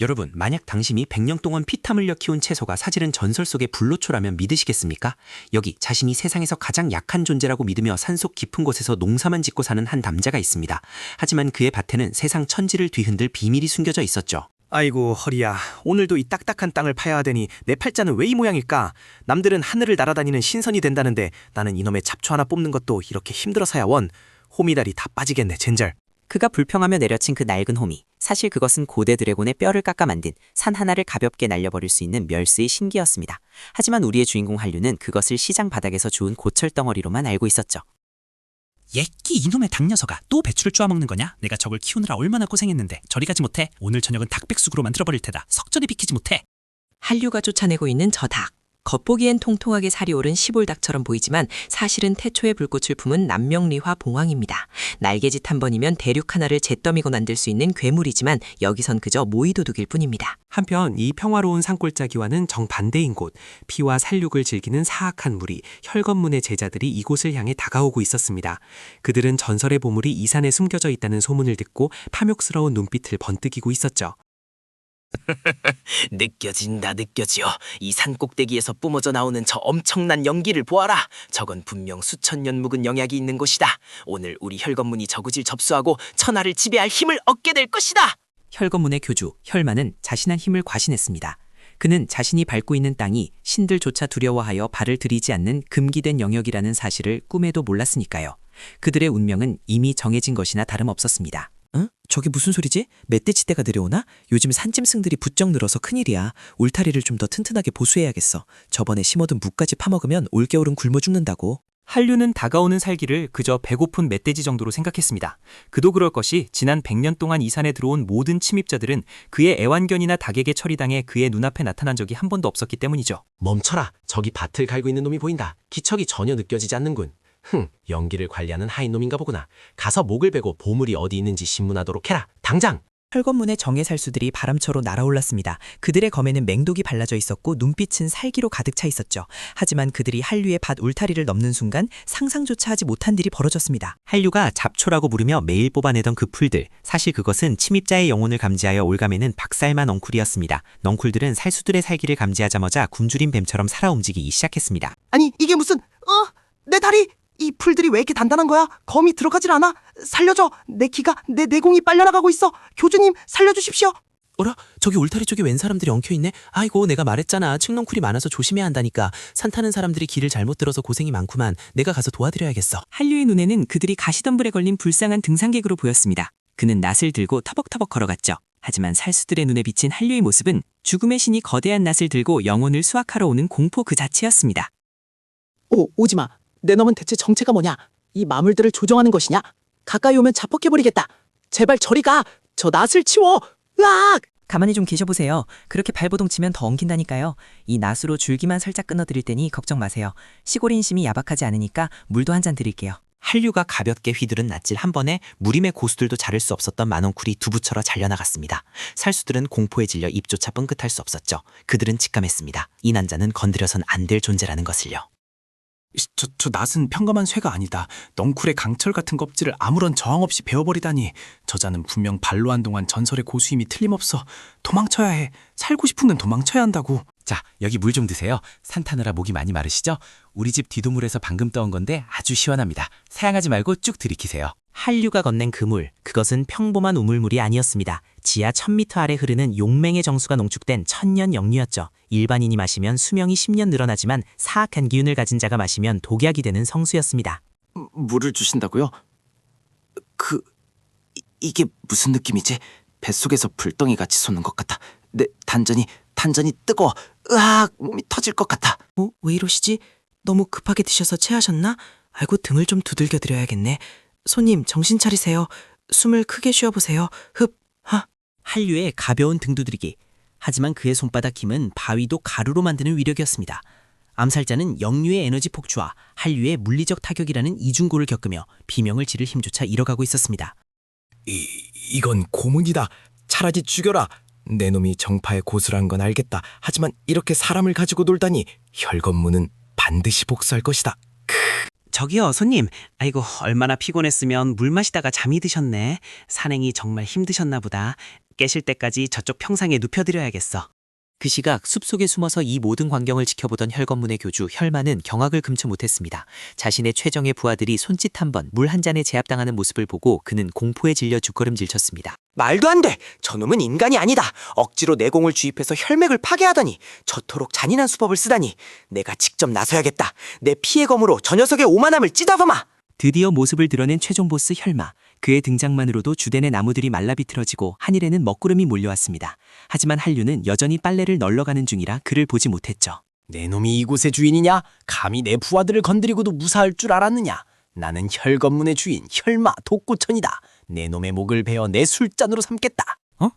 여러분, 만약 당신이 100년 동안 피땀 흘려 키운 채소가 사실은 전설 속의 불로초라면 믿으시겠습니까? 여기 자신이 세상에서 가장 약한 존재라고 믿으며 산속 깊은 곳에서 농사만 짓고 사는 한 남자가 있습니다. 하지만 그의 밭에는 세상 천지를 뒤흔들 비밀이 숨겨져 있었죠. 아이고 허리야, 오늘도 이 딱딱한 땅을 파야 하더니 내 팔자는 왜 이 모양일까? 남들은 하늘을 날아다니는 신선이 된다는데 나는 이놈의 잡초 하나 뽑는 것도 이렇게 힘들어서야 원. 호미다리 다 빠지겠네 젠절. 그가 불평하며 내려친 그 낡은 호미. 사실 그것은 고대 드래곤의 뼈를 깎아 만든 산 하나를 가볍게 날려버릴 수 있는 멸스의 신기였습니다. 하지만 우리의 주인공 한류는 그것을 시장 바닥에서 주운 고철 덩어리로만 알고 있었죠. 예끼 이놈의 닭녀석아, 또 배추를 쪼아먹는 거냐? 내가 저걸 키우느라 얼마나 고생했는데 저리 가지 못해? 오늘 저녁은 닭백숙으로 만들어버릴 테다. 석전이 비키지 못해. 한류가 쫓아내고 있는 저 닭. 겉보기엔 통통하게 살이 오른 시골닭처럼 보이지만 사실은 태초의 불꽃을 품은 남명리화 봉황입니다. 날개짓 한 번이면 대륙 하나를 잿더미고 만들 수 있는 괴물이지만 여기선 그저 모이도둑일 뿐입니다. 한편 이 평화로운 산골짜기와는 정반대인 곳, 피와 살육을 즐기는 사악한 무리, 혈검문의 제자들이 이곳을 향해 다가오고 있었습니다. 그들은 전설의 보물이 이 산에 숨겨져 있다는 소문을 듣고 탐욕스러운 눈빛을 번뜩이고 있었죠. 느껴지오. 이 산꼭대기에서 뿜어져 나오는 저 엄청난 연기를 보아라. 저건 분명 수천 년 묵은 영약이 있는 곳이다. 오늘 우리 혈검문이 저구질 접수하고 천하를 지배할 힘을 얻게 될 것이다. 혈검문의 교주 혈마는 자신한 힘을 과신했습니다. 그는 자신이 밟고 있는 땅이 신들조차 두려워하여 발을 들이지 않는 금기된 영역이라는 사실을 꿈에도 몰랐으니까요. 그들의 운명은 이미 정해진 것이나 다름없었습니다. 응? 저게 무슨 소리지? 멧돼지떼가 내려오나? 요즘 산짐승들이 부쩍 늘어서 큰일이야. 울타리를 좀 더 튼튼하게 보수해야겠어. 저번에 심어둔 무까지 파먹으면 올겨울은 굶어 죽는다고. 한류는 다가오는 살기를 그저 배고픈 멧돼지 정도로 생각했습니다. 그도 그럴 것이 지난 100년 동안 이 산에 들어온 모든 침입자들은 그의 애완견이나 닭에게 처리당해 그의 눈앞에 나타난 적이 한 번도 없었기 때문이죠. 멈춰라. 저기 밭을 갈고 있는 놈이 보인다. 기척이 전혀 느껴지지 않는군. 연기를 관리하는 하인놈인가 보구나. 가서 목을 베고 보물이 어디 있는지 신문하도록 해라. 당장! 혈검문의 정예살수들이 바람처럼 날아올랐습니다. 그들의 검에는 맹독이 발라져 있었고 눈빛은 살기로 가득 차 있었죠. 하지만 그들이 한류의 밭 울타리를 넘는 순간 상상조차 하지 못한 일이 벌어졌습니다. 한류가 잡초라고 부르며 매일 뽑아내던 그 풀들, 사실 그것은 침입자의 영혼을 감지하여 올가매는 박살만 넝쿨이었습니다. 넝쿨들은 살수들의 살기를 감지하자마자 굶주린 뱀처럼 살아 움직이기 시작했습니다. 아니 이게 무슨 내 다리! 이 풀들이 왜 이렇게 단단한 거야? 검이 들어가질 않아? 살려줘! 내 기가, 내 내공이 빨려나가고 있어! 교주님 살려주십시오! 어라? 저기 울타리 쪽에 웬 사람들이 엉켜있네? 아이고 내가 말했잖아. 칡넝쿨이 많아서 조심해야 한다니까. 산 타는 사람들이 길을 잘못 들어서 고생이 많구만. 내가 가서 도와드려야겠어. 한류의 눈에는 그들이 가시덤불에 걸린 불쌍한 등산객으로 보였습니다. 그는 낫을 들고 터벅터벅 걸어갔죠. 하지만 살수들의 눈에 비친 한류의 모습은 죽음의 신이 거대한 낫을 들고 영혼을 수확하러 오는 공포 그 자체였습니다. 오지마! 내 놈은 대체 정체가 뭐냐? 이 마물들을 조종하는 것이냐? 가까이 오면 자뻑해버리겠다! 제발 저리 가! 저 낫을 치워! 으악! 가만히 좀 계셔보세요. 그렇게 발버둥 치면 더 엉킨다니까요. 이 낫으로 줄기만 살짝 끊어드릴 테니 걱정 마세요. 시골 인심이 야박하지 않으니까 물도 한 잔 드릴게요. 한류가 가볍게 휘두른 낫질 한 번에 무림의 고수들도 자를 수 없었던 만원쿨이 두부처럼 잘려나갔습니다. 살수들은 공포에 질려 입조차 뻥끗할 수 없었죠. 그들은 직감했습니다. 이 난자는 건드려선 안 될 존재라는 것을요. 저 낫은 평범한 쇠가 아니다. 넝쿨의 강철 같은 껍질을 아무런 저항 없이 베어버리다니. 저자는 분명 발로 한동안 전설의 고수임이 틀림없어. 도망쳐야 해. 살고 싶으면 도망쳐야 한다고. 자, 여기 물 좀 드세요. 산 타느라 목이 많이 마르시죠? 우리 집 뒤도물에서 방금 떠온 건데 아주 시원합니다. 사양하지 말고 쭉 들이키세요. 한류가 건넨 그 물, 그것은 평범한 우물물이 아니었습니다. 지하 1000m 아래 흐르는 용맹의 정수가 농축된 천년 영유였죠. 일반인이 마시면 수명이 10년 늘어나지만 사악한 기운을 가진 자가 마시면 독약이 되는 성수였습니다. 물을 주신다고요? 이게 무슨 느낌이지? 뱃속에서 불덩이 같이 솟는 것 같아. 내 단전이 뜨거워. 으악! 몸이 터질 것 같아. 왜 이러시지? 너무 급하게 드셔서 체하셨나? 아이고 등을 좀 두들겨 드려야겠네. 손님 정신 차리세요. 숨을 크게 쉬어보세요. 흡, 하. 한류의 가벼운 등 두드리기. 하지만 그의 손바닥 힘은 바위도 가루로 만드는 위력이었습니다. 암살자는 영유의 에너지 폭주와 한류의 물리적 타격이라는 이중고를 겪으며 비명을 지를 힘조차 잃어가고 있었습니다. 이건 고문이다. 차라리 죽여라. 내 놈이 정파의 고수란 건 알겠다. 하지만 이렇게 사람을 가지고 놀다니. 혈검문은 반드시 복수할 것이다. 저기요, 손님. 아이고, 얼마나 피곤했으면 물 마시다가 잠이 드셨네. 산행이 정말 힘드셨나 보다. 깨실 때까지 저쪽 평상에 눕혀드려야겠어. 그 시각 숲속에 숨어서 이 모든 광경을 지켜보던 혈검문의 교주 혈마는 경악을 금치 못했습니다. 자신의 최정예 부하들이 손짓 한 번, 물 한 잔에 제압당하는 모습을 보고 그는 공포에 질려 뒷걸음질 쳤습니다. 말도 안 돼. 저놈은 인간이 아니다. 억지로 내공을 주입해서 혈맥을 파괴하다니. 저토록 잔인한 수법을 쓰다니. 내가 직접 나서야겠다. 내 피해 검으로 저 녀석의 오만함을 찢어버마. 드디어 모습을 드러낸 최종 보스 혈마. 그의 등장만으로도 주변의 나무들이 말라비틀어지고 하늘에는 먹구름이 몰려왔습니다. 하지만 한류는 여전히 빨래를 널러가는 중이라 그를 보지 못했죠. 내 놈이 이곳의 주인이냐? 감히 내 부하들을 건드리고도 무사할 줄 알았느냐? 나는 혈검문의 주인 혈마 독고천이다. 내 놈의 목을 베어 내 술잔으로 삼겠다.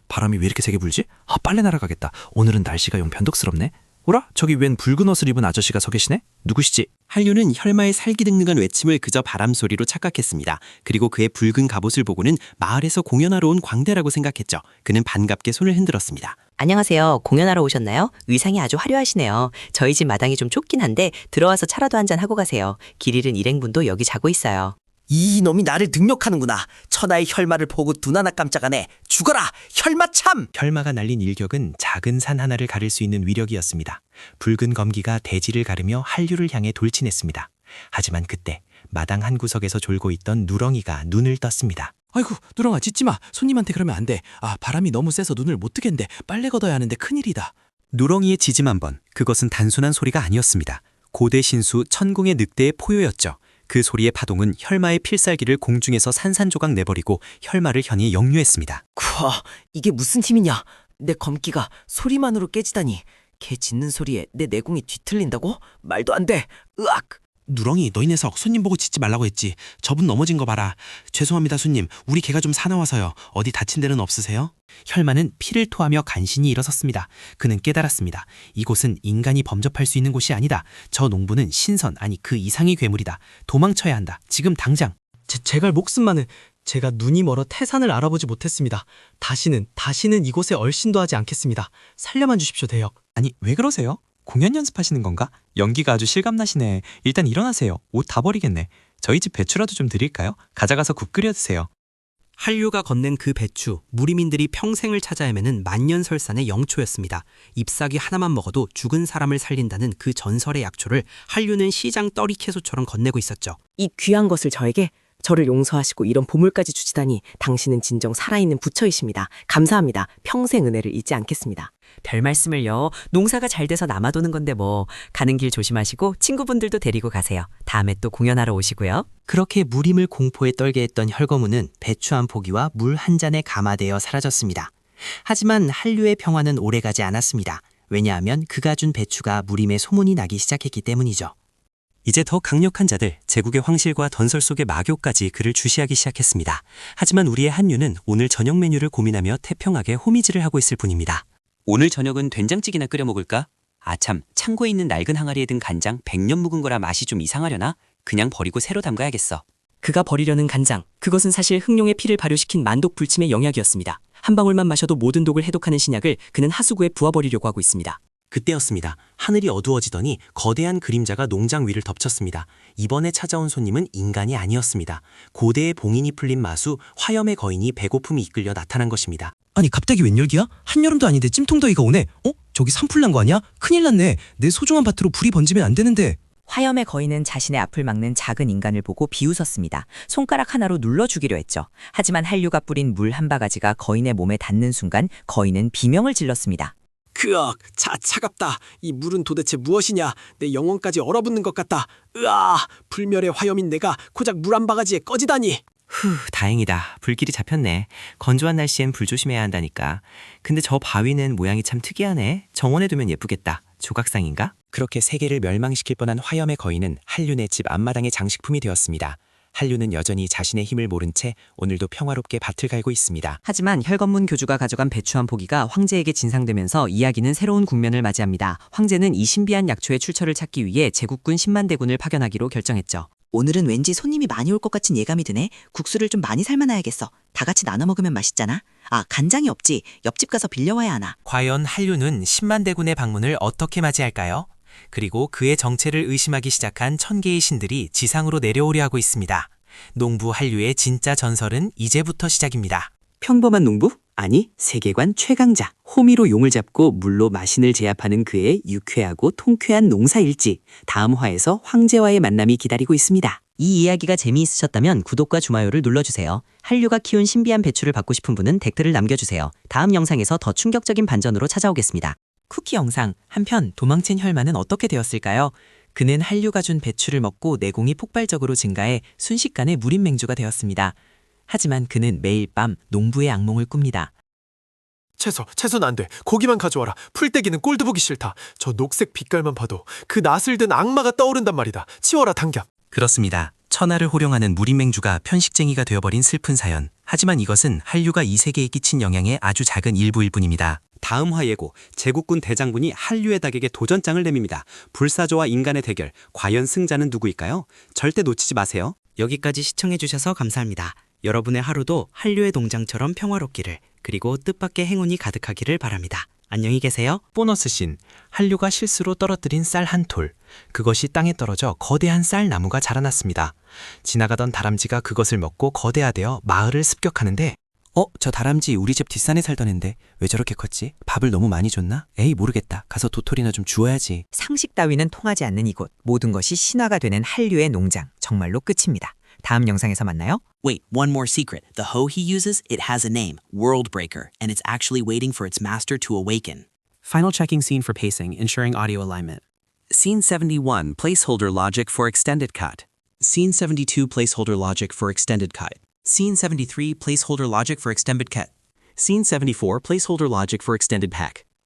바람이 왜 이렇게 세게 불지? 빨래 날아가겠다. 오늘은 날씨가 영 변덕스럽네. 오라? 저기 웬 붉은 옷을 입은 아저씨가 서 계시네? 누구시지? 한류는 혈마의 살기등등한 외침을 그저 바람 소리로 착각했습니다. 그리고 그의 붉은 갑옷을 보고는 마을에서 공연하러 온 광대라고 생각했죠. 그는 반갑게 손을 흔들었습니다. 안녕하세요. 공연하러 오셨나요? 의상이 아주 화려하시네요. 저희 집 마당이 좀 좁긴 한데 들어와서 차라도 한잔 하고 가세요. 길 잃은 일행분도 여기 자고 있어요. 이 놈이 나를 능욕하는구나. 천하의 혈마를 보고 눈 하나 깜짝 안 해. 죽어라. 혈마 참. 혈마가 날린 일격은 작은 산 하나를 가를 수 있는 위력이었습니다. 붉은 검기가 대지를 가르며 한류를 향해 돌진했습니다. 하지만 그때 마당 한 구석에서 졸고 있던 누렁이가 눈을 떴습니다. 아이고, 누렁아, 짖지 마. 손님한테 그러면 안 돼. 바람이 너무 세서 눈을 못 뜨겠는데 빨래 걷어야 하는데 큰일이다. 누렁이의 짖음 한 번, 그것은 단순한 소리가 아니었습니다. 고대 신수 천궁의 늑대의 포효였죠. 그 소리의 파동은 혈마의 필살기를 공중에서 산산조각 내버리고 혈마를 향해 역류했습니다. 쿠아, 이게 무슨 힘이냐? 내 검기가 소리만으로 깨지다니. 개 짖는 소리에 내 내공이 뒤틀린다고? 말도 안 돼. 으악! 누렁이, 너희 녀석 손님 보고 짖지 말라고 했지. 저분 넘어진 거 봐라. 죄송합니다, 손님. 우리 개가 좀 사나워서요. 어디 다친 데는 없으세요? 혈마는 피를 토하며 간신히 일어섰습니다. 그는 깨달았습니다. 이곳은 인간이 범접할 수 있는 곳이 아니다. 저 농부는 신선, 아니 그 이상의 괴물이다. 도망쳐야 한다. 지금 당장. 제갈 목숨만은 제가 눈이 멀어 태산을 알아보지 못했습니다. 다시는 이곳에 얼씬도 하지 않겠습니다. 살려만 주십시오, 대역. 아니, 왜 그러세요? 공연 연습하시는 건가? 연기가 아주 실감나시네. 일단 일어나세요. 옷 다 버리겠네. 저희 집 배추라도 좀 드릴까요? 가져가서 국 끓여 드세요. 한류가 건넨 그 배추, 무리민들이 평생을 찾아 헤매는 만년설산의 영초였습니다. 잎사귀 하나만 먹어도 죽은 사람을 살린다는 그 전설의 약초를 한류는 시장 떠리캐소처럼 건네고 있었죠. 이 귀한 것을 저를 용서하시고 이런 보물까지 주시다니 당신은 진정 살아있는 부처이십니다. 감사합니다. 평생 은혜를 잊지 않겠습니다. 별 말씀을요. 농사가 잘 돼서 남아도는 건데 뭐. 가는 길 조심하시고 친구분들도 데리고 가세요. 다음에 또 공연하러 오시고요. 그렇게 무림을 공포에 떨게 했던 혈거무는 배추 한 포기와 물 한 잔에 감화되어 사라졌습니다. 하지만 한류의 평화는 오래가지 않았습니다. 왜냐하면 그가 준 배추가 무림의 소문이 나기 시작했기 때문이죠. 이제 더 강력한 자들, 제국의 황실과 던설 속의 마교까지 그를 주시하기 시작했습니다. 하지만 우리의 한류는 오늘 저녁 메뉴를 고민하며 태평하게 호미질을 하고 있을 뿐입니다. 오늘 저녁은 된장찌개나 끓여 먹을까? 아참, 창고에 있는 낡은 항아리에 든 간장 100년 묵은 거라 맛이 좀 이상하려나? 그냥 버리고 새로 담가야겠어. 그가 버리려는 간장, 그것은 사실 흑룡의 피를 발효시킨 만독 불침의 영약이었습니다. 한 방울만 마셔도 모든 독을 해독하는 신약을 그는 하수구에 부어버리려고 하고 있습니다. 그때였습니다. 하늘이 어두워지더니 거대한 그림자가 농장 위를 덮쳤습니다. 이번에 찾아온 손님은 인간이 아니었습니다. 고대의 봉인이 풀린 마수, 화염의 거인이 배고픔이 이끌려 나타난 것입니다. 아니, 갑자기 웬 열기야? 한여름도 아닌데 찜통더위가 오네. 저기 산불 난 거 아니야? 큰일 났네. 내 소중한 밭으로 불이 번지면 안 되는데. 화염의 거인은 자신의 앞을 막는 작은 인간을 보고 비웃었습니다. 손가락 하나로 눌러 죽이려 했죠. 하지만 한류가 뿌린 물 한 바가지가 거인의 몸에 닿는 순간 거인은 비명을 질렀습니다. 그악, 차갑다. 이 물은 도대체 무엇이냐? 내 영혼까지 얼어붙는 것 같다. 으아, 불멸의 화염인 내가 고작 물 한 바가지에 꺼지다니. 다행이다. 불길이 잡혔네. 건조한 날씨엔 불 조심해야 한다니까. 근데 저 바위는 모양이 참 특이하네. 정원에 두면 예쁘겠다. 조각상인가? 그렇게 세계를 멸망시킬 뻔한 화염의 거인은 한륜의 집 앞마당의 장식품이 되었습니다. 한류는 여전히 자신의 힘을 모른 채 오늘도 평화롭게 밭을 갈고 있습니다. 하지만 혈검문 교주가 가져간 배추 한 포기가 황제에게 진상되면서 이야기는 새로운 국면을 맞이합니다. 황제는 이 신비한 약초의 출처를 찾기 위해 제국군 10만 대군을 파견하기로 결정했죠. 오늘은 왠지 손님이 많이 올 것 같은 예감이 드네. 국수를 좀 많이 삶아놔야겠어. 다 같이 나눠 먹으면 맛있잖아. 간장이 없지. 옆집 가서 빌려와야 하나. 과연 한류는 10만 대군의 방문을 어떻게 맞이할까요? 그리고 그의 정체를 의심하기 시작한 1000개의 신들이 지상으로 내려오려 하고 있습니다. 농부 한류의 진짜 전설은 이제부터 시작입니다. 평범한 농부? 아니, 세계관 최강자. 호미로 용을 잡고 물로 마신을 제압하는 그의 유쾌하고 통쾌한 농사일지. 다음 화에서 황제와의 만남이 기다리고 있습니다. 이 이야기가 재미있으셨다면 구독과 좋아요를 눌러주세요. 한류가 키운 신비한 배추를 받고 싶은 분은 댓글을 남겨주세요. 다음 영상에서 더 충격적인 반전으로 찾아오겠습니다. 쿠키 영상. 한편 도망친 혈마는 어떻게 되었을까요? 그는 한류가 준 배추를 먹고 내공이 폭발적으로 증가해 순식간에 무림맹주가 되었습니다. 하지만 그는 매일 밤 농부의 악몽을 꿉니다. 채소는 안 돼. 고기만 가져와라. 풀떼기는 꼴도 보기 싫다. 저 녹색 빛깔만 봐도 그 낫을 든 악마가 떠오른단 말이다. 치워라 당장. 그렇습니다. 천하를 호령하는 무림맹주가 편식쟁이가 되어버린 슬픈 사연. 하지만 이것은 한류가 이 세계에 끼친 영향의 아주 작은 일부일 뿐입니다. 다음 화 예고. 제국군 대장군이 한류의 닭에게 도전장을 내밉니다. 불사조와 인간의 대결. 과연 승자는 누구일까요? 절대 놓치지 마세요. 여기까지 시청해주셔서 감사합니다. 여러분의 하루도 한류의 농장처럼 평화롭기를, 그리고 뜻밖의 행운이 가득하기를 바랍니다. 안녕히 계세요. 보너스 씬. 한류가 실수로 떨어뜨린 쌀 한 톨. 그것이 땅에 떨어져 거대한 쌀 나무가 자라났습니다. 지나가던 다람쥐가 그것을 먹고 거대화되어 마을을 습격하는데, 저 다람쥐 우리 집 뒷산에 살던 앤데 왜 저렇게 컸지? 밥을 너무 많이 줬나? 에이, 모르겠다. 가서 도토리나 좀 주워야지. 상식 따위는 통하지 않는 이곳. 모든 것이 신화가 되는 한류의 농장. 정말로 끝입니다. 다음 영상에서 만나요. Wait, one more secret. The hoe he uses, it has a name, Worldbreaker, and it's actually waiting for its master to awaken. Final checking scene for pacing, ensuring audio alignment. Scene 71, placeholder logic for extended cut. Scene 72, placeholder logic for extended cut. Scene 73, placeholder logic for extended cut. Scene 74, placeholder logic for extended pack.